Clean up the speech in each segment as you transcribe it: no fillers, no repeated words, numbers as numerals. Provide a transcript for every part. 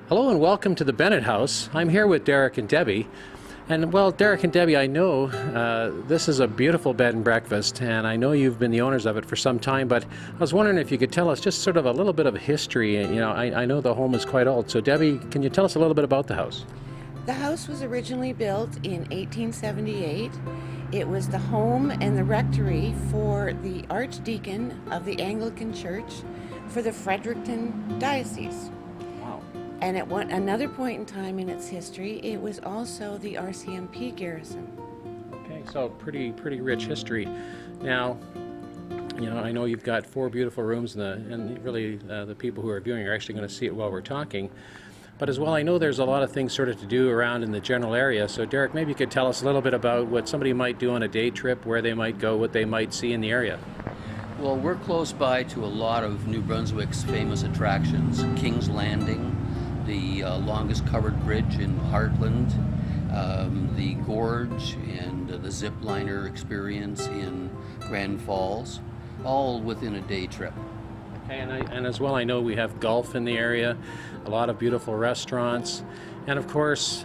Hello and welcome to the Bennett House. I'm here with Derek and Debbie. And well, Derek and Debbie, I know this is a beautiful bed and breakfast, and I know you've been the owners of it for some time, but I was wondering if you could tell us just sort of a little bit of history. You know, I know the home is quite old, so Debbie, can you tell us a little bit about the house? The house was originally built in 1878. It was the home and the rectory for the Archdeacon of the Anglican Church for the Fredericton Diocese. Wow. And at another point in time in its history, it was also the RCMP garrison. Okay, so pretty rich history. Now, you know, I know you've got 4 beautiful rooms, and really the people who are viewing are actually going to see it while we're talking. But as well, I know there's a lot of things sort of to do around in the general area. So Derek, maybe you could tell us a little bit about what somebody might do on a day trip, where they might go, what they might see in the area. Well, we're close by to a lot of New Brunswick's famous attractions. King's Landing, the longest covered bridge in Heartland, the Gorge, and the zip liner experience in Grand Falls, all within a day trip. Okay, and as well, I know we have golf in the area, a lot of beautiful restaurants, and of course,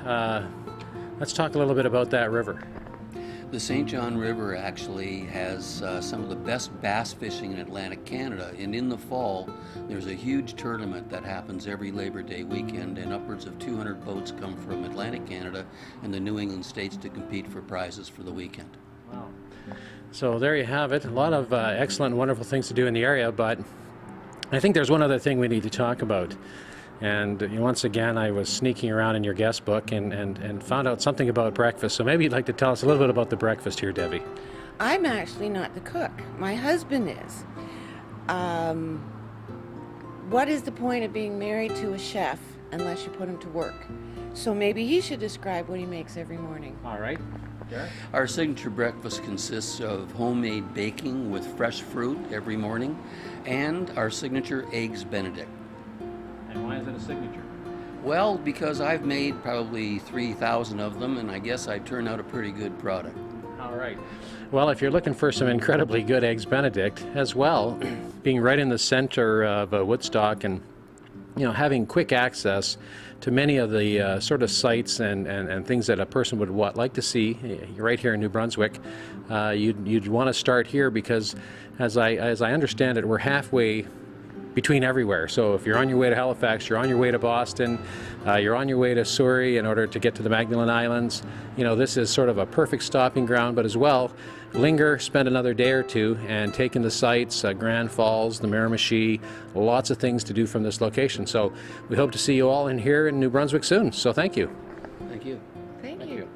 let's talk a little bit about that river. The St. John River actually has some of the best bass fishing in Atlantic Canada, and in the fall there's a huge tournament that happens every Labor Day weekend, and upwards of 200 boats come from Atlantic Canada and the New England states to compete for prizes for the weekend. Wow. So there you have it, a lot of excellent, wonderful things to do in the area, but I think there's one other thing we need to talk about. And once again, I was sneaking around in your guest book and found out something about breakfast. So maybe you'd like to tell us a little bit about the breakfast here, Debbie. I'm actually not the cook. My husband is. What is the point of being married to a chef unless you put him to work? So maybe he should describe what he makes every morning. All right. Our signature breakfast consists of homemade baking with fresh fruit every morning, and our signature Eggs Benedict. And why is it a signature? Well, because I've made probably 3,000 of them, and I guess I turn out a pretty good product. All right. Well, if you're looking for some incredibly good Eggs Benedict, as well, being right in the center of Woodstock and having quick access to many of the sort of sites and things that a person would like to see right here in New Brunswick, you'd want to start here because, as I understand it, we're halfway between everywhere. So if you're on your way to Halifax, you're on your way to Boston, you're on your way to Surrey in order to get to the Magdalen Islands, this is sort of a perfect stopping ground, but as well, linger, spend another day or two, and take in the sights, Grand Falls, the Miramichi, lots of things to do from this location. So we hope to see you all in here in New Brunswick soon. So thank you. Thank you. Thank you.